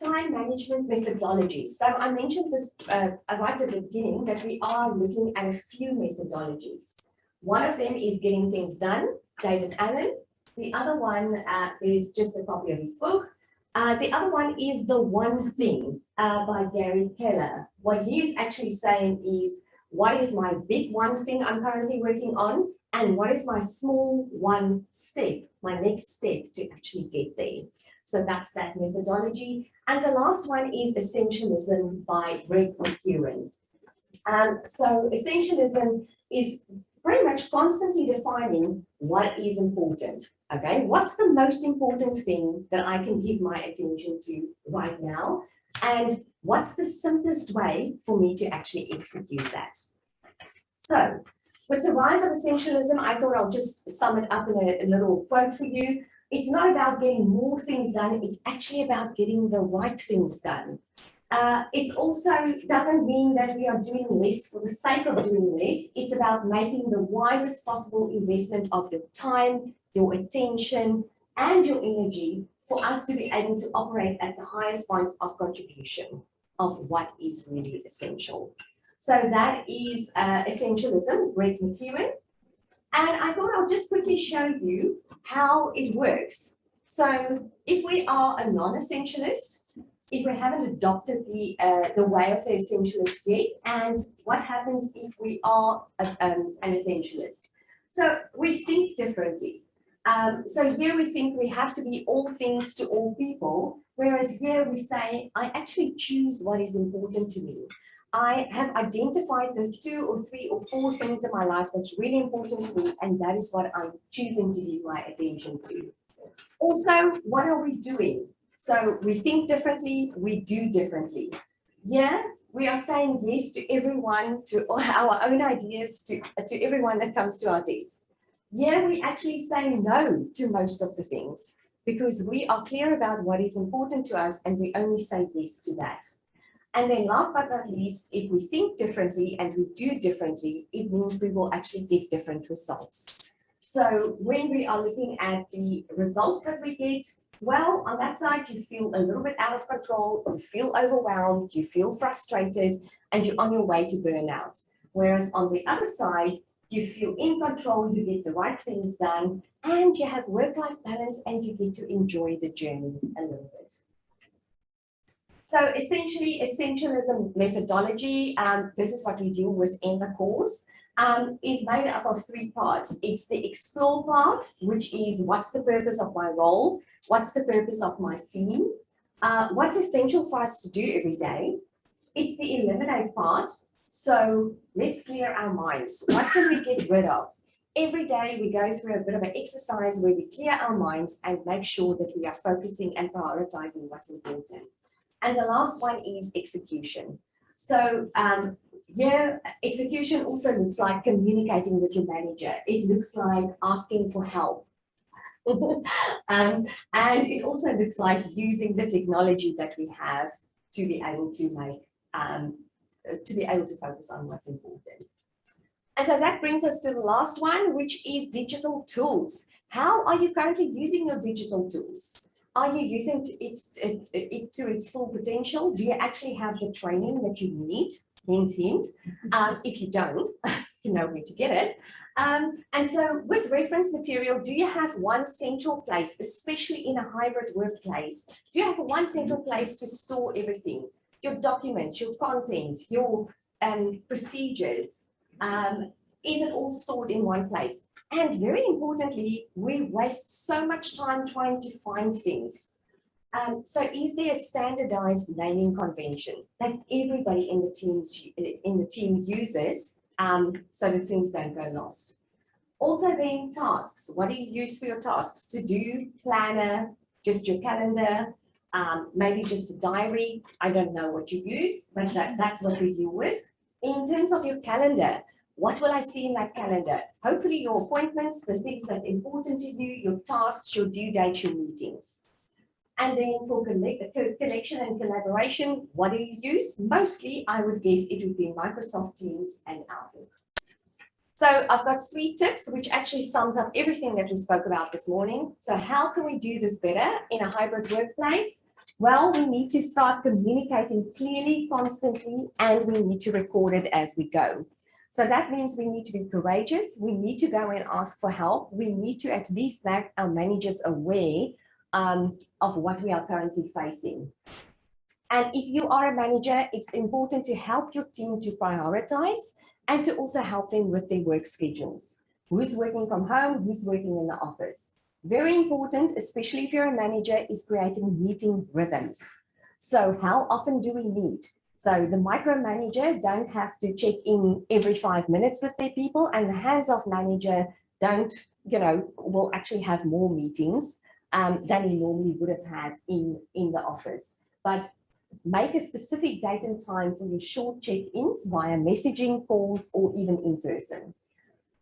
time management methodologies. So I mentioned this right at the beginning that we are looking at a few methodologies. One of them is Getting Things Done, David Allen. The other one is just a copy of his book. The other one is The One Thing by Gary Keller. What he is actually saying is, what is my big one thing I'm currently working on? And what is my small one step, my next step to actually get there? So that's that methodology. And the last one is Essentialism by Greg McEwen. So Essentialism is very much constantly defining what is important. Okay, what's the most important thing that I can give my attention to right now? And what's the simplest way for me to actually execute that? So, with the rise of essentialism, I thought I'll just sum it up in a little quote for you. It's not about getting more things done, it's actually about getting the right things done. It also doesn't mean that we are doing less for the sake of doing less. It's about making the wisest possible investment of your time, your attention, and your energy for us to be able to operate at the highest point of contribution of what is really essential. So that is Essentialism, Greg McEwen. And I thought I'll just quickly show you how it works. So if we are a non-essentialist, if we haven't adopted the way of the essentialist yet, and what happens if we are an essentialist? So we think differently. So here we think we have to be all things to all people, whereas here we say, I actually choose what is important to me. I have identified the 2 or 3 or 4 things in my life that's really important to me, and that is what I'm choosing to give my attention to. Also, what are we doing? So we think differently, we do differently. Yeah, we are saying yes to everyone, to our own ideas, to everyone that comes to our desk. Yeah, we actually say no to most of the things because we are clear about what is important to us and we only say yes to that. And then last but not least, if we think differently and we do differently, it means we will actually get different results. So when we are looking at the results that we get, well, on that side, you feel a little bit out of control, you feel overwhelmed, you feel frustrated, and you're on your way to burnout. Whereas on the other side, you feel in control, you get the right things done, and you have work-life balance, and you get to enjoy the journey a little bit. So essentially, Essentialism Methodology, this is what we deal with in the course, is made up of 3 parts. It's the explore part, which is what's the purpose of my role? What's the purpose of my team? What's essential for us to do every day? It's the eliminate part. So let's clear our minds. What can we get rid of? Every day we go through a bit of an exercise where we clear our minds and make sure that we are focusing and prioritizing what's important. And the last one is execution. So execution also looks like communicating with your manager. It looks like asking for help. And it also looks like using the technology that we have to be able to make, to focus on what's important. And so that brings us to the last one, which is digital tools. How are you currently using your digital tools? Are you using it to its full potential? Do you actually have the training that you need? Hint, hint. If you don't, you know where to get it. And so with reference material, do you have one central place, especially in a hybrid workplace? Do you have one central place to store everything? Your documents, your content, your procedures. Is it all stored in one place? And very importantly, we waste so much time trying to find things. So is there a standardized naming convention that everybody in the team uses so that things don't go lost? Also then tasks. What do you use for your tasks? To-do, planner, just your calendar, maybe just a diary. I don't know what you use, but that's what we deal with. In terms of your calendar, what will I see in that calendar? Hopefully your appointments, the things that's important to you, your tasks, your due dates, your meetings. And then for connection and collaboration, what do you use? Mostly, I would guess it would be Microsoft Teams and Outlook. So I've got 3 tips, which actually sums up everything that we spoke about this morning. So how can we do this better in a hybrid workplace? Well, we need to start communicating clearly, constantly, and we need to record it as we go. So that means we need to be courageous. We need to go and ask for help. We need to at least make our managers aware of what we are currently facing. And if you are a manager, it's important to help your team to prioritize and to also help them with their work schedules. Who's working from home, who's working in the office. Very important, especially if you're a manager, is creating meeting rhythms. So how often do we meet? So the micromanager don't have to check in every 5 minutes with their people, and the hands-off manager don't, will actually have more meetings than he normally would have had in the office. But make a specific date and time for your short check-ins via messaging, calls, or even in person.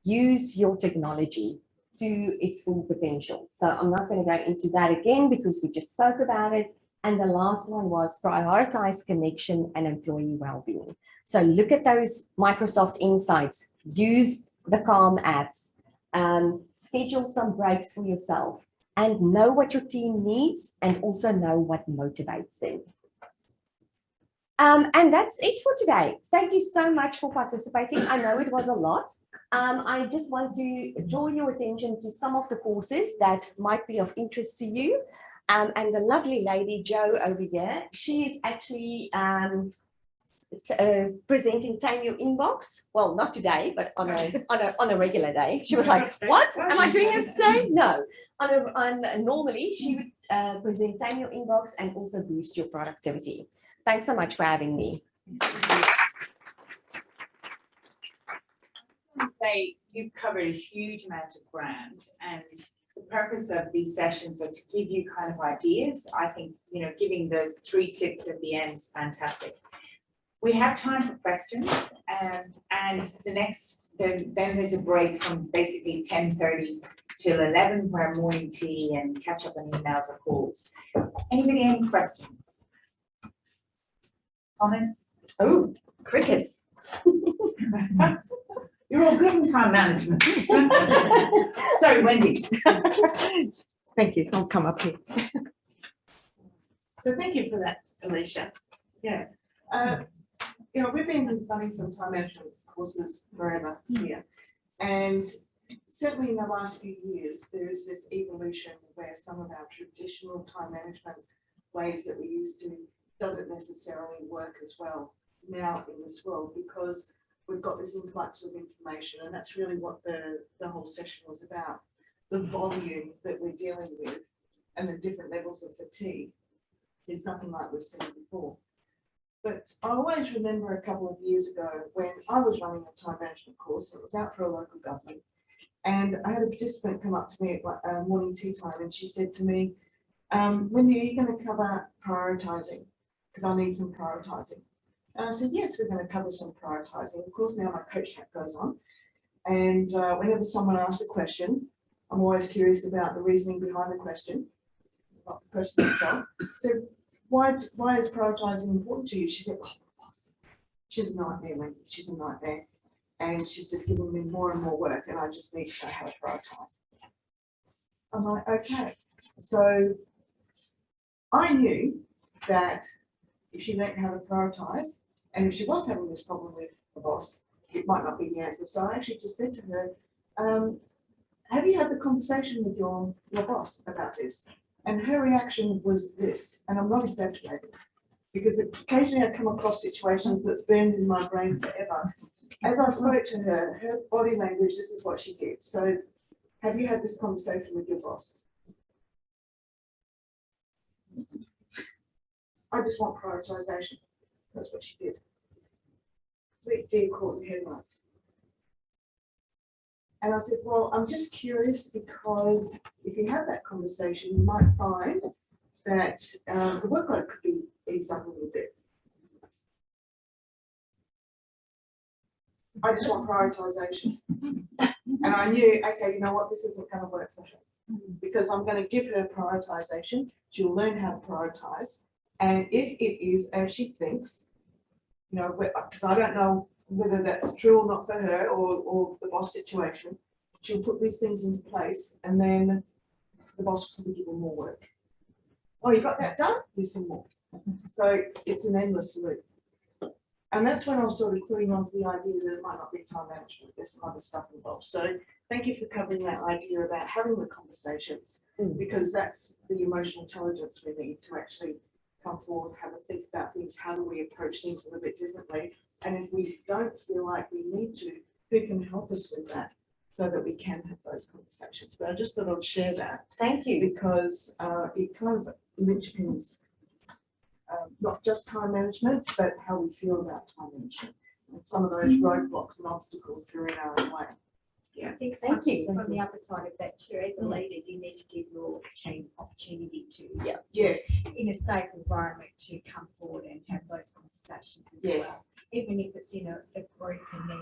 Use your technology to its full potential. So I'm not going to go into that again because we just spoke about it. And the last one was prioritize connection and employee well-being. So look at those Microsoft Insights, use the Calm apps, schedule some breaks for yourself, and know what your team needs and also know what motivates them. And that's it for today. Thank you so much for participating. I know it was a lot. I just want to draw your attention to some of the courses that might be of interest to you. And the lovely lady, Jo, over here, she is actually presenting Tame Your Inbox. Well, not today, but on a regular day. She was like, what? Am I doing this today? No. Normally, she would present Tame Your Inbox and also boost your productivity. Thanks so much for having me. Say you've covered a huge amount of ground, and the purpose of these sessions are to give you kind of ideas. I think, giving those 3 tips at the end is fantastic. We have time for questions, and then there's a break from basically 10:30 till 11 where morning tea and catch up on emails or calls. Anybody any questions? Comments? Oh, crickets. You're all good in time management. Sorry, Wendy. Thank you. I'll come up here. So thank you for that, Alicia. Yeah. We've been running some time management courses forever here. And certainly in the last few years, there is this evolution where some of our traditional time management ways that we used to doesn't necessarily work as well now in this world, because we've got this influx of information, and that's really what the whole session was about. The volume that we're dealing with and the different levels of fatigue is nothing like we've seen before. But I always remember a couple of years ago when I was running a time management course, it was out for a local government, and I had a participant come up to me at morning tea time, and she said to me, Wendy, are you going to cover prioritising? Because I need some prioritising. And I said, yes, we're going to cover some prioritising. Of course, now my coach hat goes on. And whenever someone asks a question, I'm always curious about the reasoning behind the question, not the question itself. So why is prioritising important to you? She said, oh, boss, she's a nightmare, Wendy. She's a nightmare. And she's just giving me more and more work, and I just need to know how to prioritise. I'm like, okay. So I knew that if she learned how to prioritise, and if she was having this problem with the boss, it might not be the answer. So I actually just said to her, have you had the conversation with your boss about this? And her reaction was this, and I'm not exaggerating, because occasionally I come across situations that's burned in my brain forever. As I spoke to her, her body language, this is what she did. So have you had this conversation with your boss? I just want prioritisation. That's what she did. Complete deer caught in headlights. And I said, well, I'm just curious, because if you have that conversation, you might find that the workload could be eased up a little bit. I just want prioritisation. And I knew, okay, you know what, this isn't going to work for her, because I'm going to give her prioritisation. She'll learn how to prioritise. And if it is as she thinks, because I don't know whether that's true or not for her, or the boss situation, she'll put these things into place, and then the boss will probably give her more work. Oh, you got that done? Here's some more. So it's an endless loop. And that's when I was sort of cluing on to the idea that it might not be time management, there's some other stuff involved. So thank you for covering that idea about having the conversations, because that's the emotional intelligence we need to actually come forward, have a think about things. How do we approach things a little bit differently? And if we don't feel like we need to, who can help us with that so that we can have those conversations? But I just thought I'd share that. Thank you. Because it kind of linchpins not just time management, but how we feel about time management. And some of those roadblocks and obstacles that are in our own way. Yeah, I think Thank you. from the other side of that too, as a leader, you need to give your team opportunity to. Yeah. Yes. In a safe environment to come forward and have those conversations as Yes. well. Even if it's in a group and then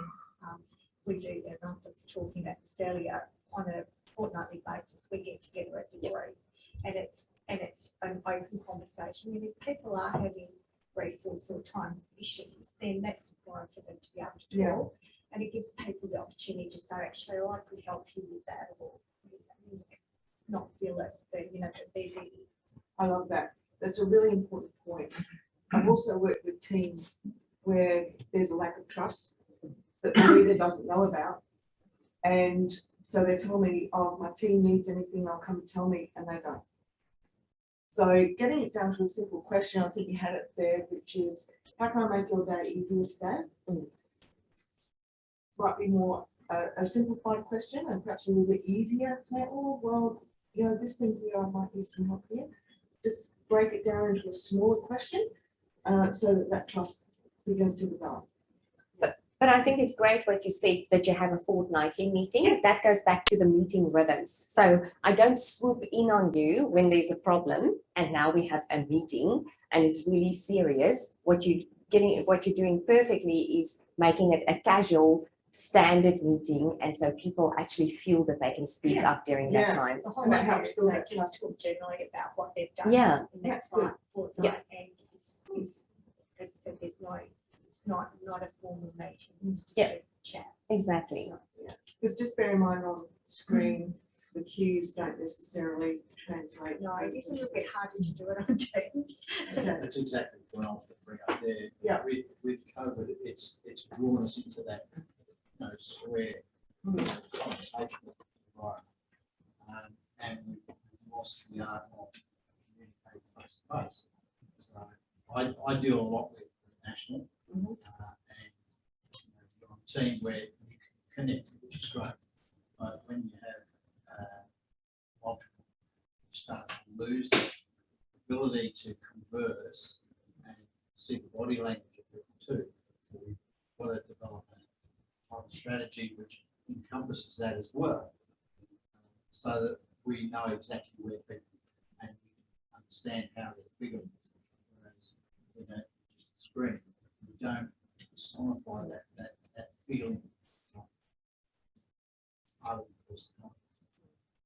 we do, and I was talking about this earlier, on a fortnightly basis, we get together as a group. And it's an open conversation. And if people are having resource or time issues, then that's the forum for them to be able to Yeah. talk. And it gives people the opportunity to say, actually, I could help you with that, or not feel that that there's any. I love that. That's a really important point. I've also worked with teams where there's a lack of trust that the leader doesn't know about. And so they tell me, oh, if my team needs anything, they'll come and tell me, and they don't. So getting it down to a simple question, I think you had it there, which is, how can I make your day easier today? Might be more a simplified question and perhaps a little bit easier to make, oh, well, this thing here, I might use some help here. Just break it down into a smaller question so that trust begins to develop. But I think it's great what you said, that you have a fortnightly meeting. That goes back to the meeting rhythms. So I don't swoop in on you when there's a problem and now we have a meeting and it's really serious. What you're doing perfectly is making it a casual standard meeting, and so people actually feel that they can speak up during that time. The whole And that idea helps is build they that just talk generally about what they've done. Yeah. In that That's good. fortnight, and it's, as I said, it's not a formal meeting, it's just Yeah. a chat. Exactly. So, Because just bear in mind on screen, the cues don't necessarily translate. no, it's a little bit harder to do it on Teams. That's exactly what I was going to bring up there. Yeah. With COVID, it's drawn us into that, square conversational environment. And we've lost the art of communicating face to face. So I deal a lot with national, and you're on a team where you can connect, which is great. But when you have multiple, you start to lose the ability to converse and see the body language of people too. So we've got to develop a type of strategy which encompasses that as well, so that we know exactly where people and we understand how they're feeling. Whereas just a screen, we don't personify that feeling.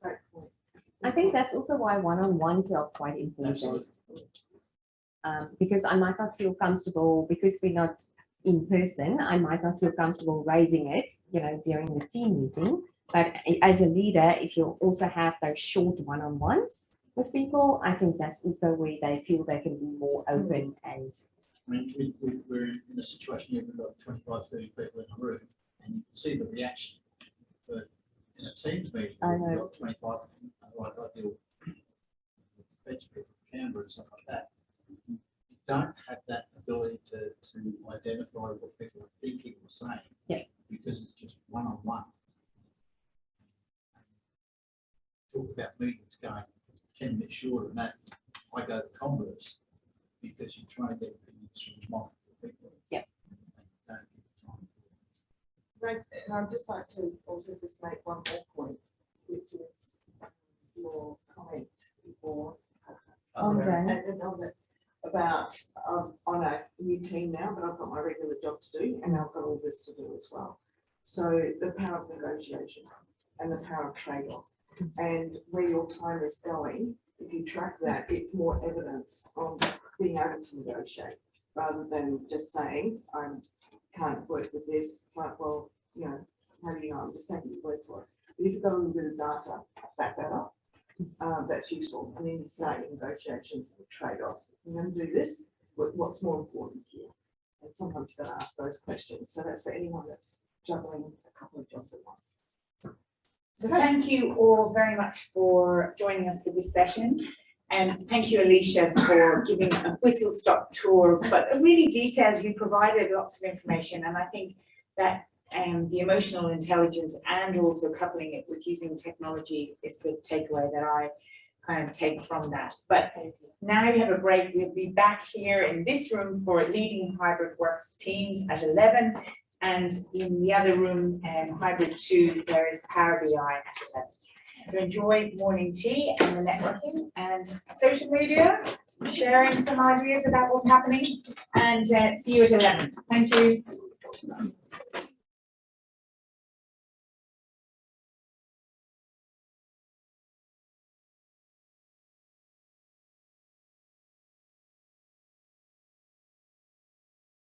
Great point. I think that's also why one-on-ones are quite important. Absolutely. Because I might not feel comfortable, because we're not in person, I might not feel comfortable raising it, during the team meeting. But as a leader, if you also have those short one-on-ones with people, I think that's also where they feel they can be more open and. I mean, we're in a situation here, we've got 25, 30 people in a room, and you can see the reaction. But in a Teams meeting, I we've know. got 25, like I deal with defence people, Canberra and stuff like that. You don't have that ability to identify what people are thinking or saying. Yeah. Because it's just one-on-one. Talk about meetings going 10 minutes short of that. I go the converse because you're trying to get opinions from multiple people. Yeah. And don't give time. Right, and I'd just like to also just make one more point, which is your comment before. Andre. And on that, about, on a new team now, but I've got my regular job to do, and I've got all this to do as well. So the power of negotiation and the power of trade-off, and where your time is going, if you track that, it's more evidence of being able to negotiate, rather than just saying, I can't work with this. It's like, well, how do you know? I'm just taking your word for it. But if you've got a little bit of data, back that up. That's useful. And then you start your negotiations with trade-off. You're going to do this, but what's more important here? And sometimes you've got to ask those questions. So that's for anyone that's juggling a couple of jobs at once. So thank you all very much for joining us for this session. And thank you, Alicia, for giving a whistle-stop tour, but really detailed. You provided lots of information, and I think that the emotional intelligence and also coupling it with using technology is the takeaway that I kind of take from that. But now you have a break. We'll be back here in this room for leading hybrid work teams at 11. And in the other room, hybrid 2, there is Power BI at 11. So enjoy morning tea and the networking and social media, sharing some ideas about what's happening, and see you at 11. Thank you.